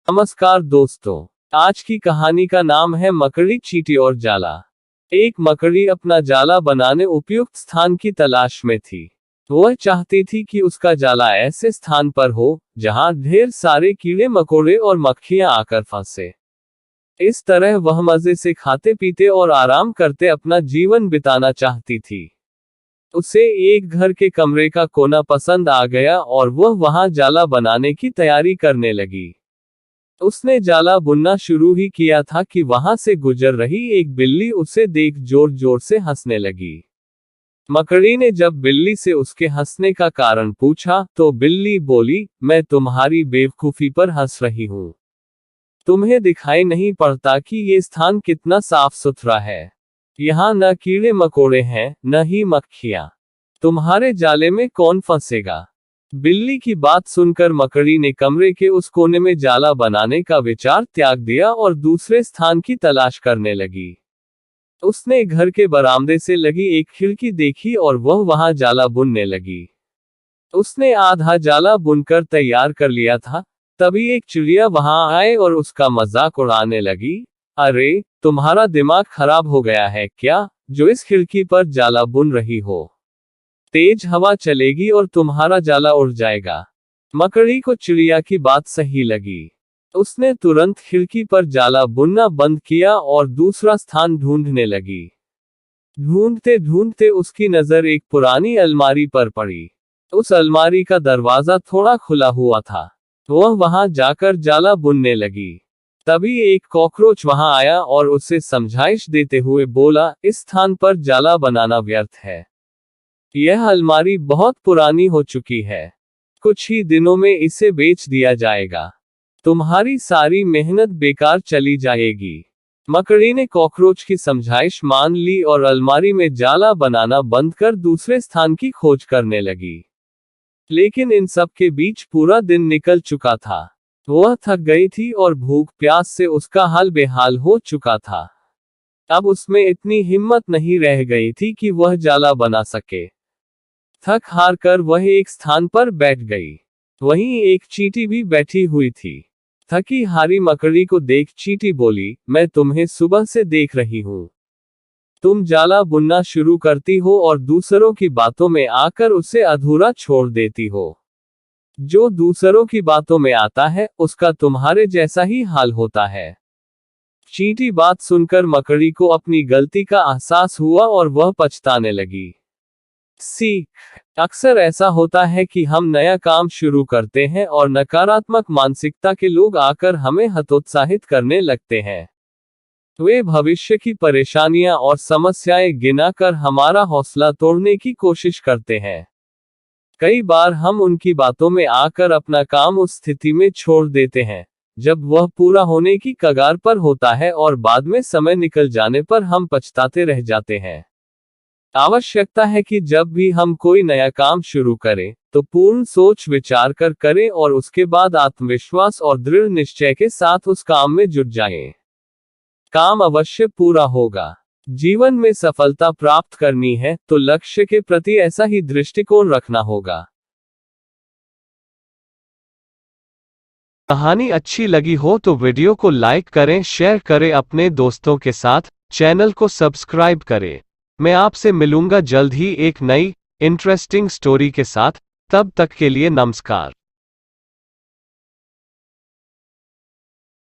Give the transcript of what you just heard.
नमस्कार दोस्तों, आज की कहानी का नाम है मकड़ी, चींटी और जाला। एक मकड़ी अपना जाला बनाने उपयुक्त स्थान की तलाश में थी। वह चाहती थी कि उसका जाला ऐसे स्थान पर हो जहां ढेर सारे कीड़े मकोड़े और मक्खियां आकर फंसे। इस तरह वह मजे से खाते पीते और आराम करते अपना जीवन बिताना चाहती थी। उसे एक घर के कमरे का कोना पसंद आ गया और वह वहां जाला बनाने की तैयारी करने लगी। उसने जाला बुनना शुरू ही किया था कि वहां से गुजर रही एक बिल्ली उसे देख जोर जोर से हंसने लगी। मकड़ी ने जब बिल्ली से उसके हंसने का कारण पूछा तो बिल्ली बोली, मैं तुम्हारी बेवकूफी पर हंस रही हूं। तुम्हें दिखाई नहीं पड़ता कि ये स्थान कितना साफ सुथरा है। यहाँ न कीड़े मकोड़े हैं, न ही मक्खियां। तुम्हारे जाले में कौन फंसेगा? बिल्ली की बात सुनकर मकड़ी ने कमरे के उस कोने में जाला बनाने का विचार त्याग दिया और दूसरे स्थान की तलाश करने लगी। उसने घर के बरामदे से लगी एक खिड़की देखी और वह वहां जाला बुनने लगी। उसने आधा जाला बुनकर तैयार कर लिया था, तभी एक चिड़िया वहां आए और उसका मजाक उड़ाने लगी। अरे, तुम्हारा दिमाग खराब हो गया है क्या, जो इस खिड़की पर जाला बुन रही हो? तेज हवा चलेगी और तुम्हारा जाला उड़ जाएगा। मकड़ी को चिड़िया की बात सही लगी। उसने तुरंत खिड़की पर जाला बुनना बंद किया और दूसरा स्थान ढूंढने लगी। ढूंढते ढूंढते उसकी नजर एक पुरानी अलमारी पर पड़ी। उस अलमारी का दरवाजा थोड़ा खुला हुआ था। वह वहां जाकर जाला बुनने लगी। तभी एक कॉकरोच वहां आया और उसे समझाइश देते हुए बोला, इस स्थान पर जाला बनाना व्यर्थ है। यह अलमारी बहुत पुरानी हो चुकी है। कुछ ही दिनों में इसे बेच दिया जाएगा। तुम्हारी सारी मेहनत बेकार चली जाएगी। मकड़ी ने कॉकरोच की समझाइश मान ली और अलमारी में जाला बनाना बंद कर दूसरे स्थान की खोज करने लगी। लेकिन इन सब के बीच पूरा दिन निकल चुका था। वह थक गई थी और भूख प्यास से उसका हाल बेहाल हो चुका था। अब उसमें इतनी हिम्मत नहीं रह गई थी कि वह जाला बना सके। थक हार कर वह एक स्थान पर बैठ गई। वहीं एक चींटी भी बैठी हुई थी। थकी हारी मकड़ी को देख चींटी बोली, मैं तुम्हें सुबह से देख रही हूं। तुम जाला बुनना शुरू करती हो और दूसरों की बातों में आकर उसे अधूरा छोड़ देती हो। जो दूसरों की बातों में आता है उसका तुम्हारे जैसा ही हाल होता है। चींटी बात सुनकर मकड़ी को अपनी गलती का एहसास हुआ और वह पछताने लगी। सीख, अक्सर ऐसा होता है कि हम नया काम शुरू करते हैं और नकारात्मक मानसिकता के लोग आकर हमें हतोत्साहित करने लगते हैं। वे भविष्य की परेशानियां और समस्याएं गिनाकर हमारा हौसला तोड़ने की कोशिश करते हैं। कई बार हम उनकी बातों में आकर अपना काम उस स्थिति में छोड़ देते हैं जब वह पूरा होने की कगार पर होता है और बाद में समय निकल जाने पर हम पछताते रह जाते हैं। आवश्यकता है कि जब भी हम कोई नया काम शुरू करें तो पूर्ण सोच विचार कर करें और उसके बाद आत्मविश्वास और दृढ़ निश्चय के साथ उस काम में जुट जाएं। काम अवश्य पूरा होगा। जीवन में सफलता प्राप्त करनी है तो लक्ष्य के प्रति ऐसा ही दृष्टिकोण रखना होगा। कहानी अच्छी लगी हो तो वीडियो को लाइक करें, शेयर करें अपने दोस्तों के साथ, चैनल को सब्सक्राइब करें। मैं आपसे मिलूंगा जल्द ही एक नई इंटरेस्टिंग स्टोरी के साथ। तब तक के लिए नमस्कार।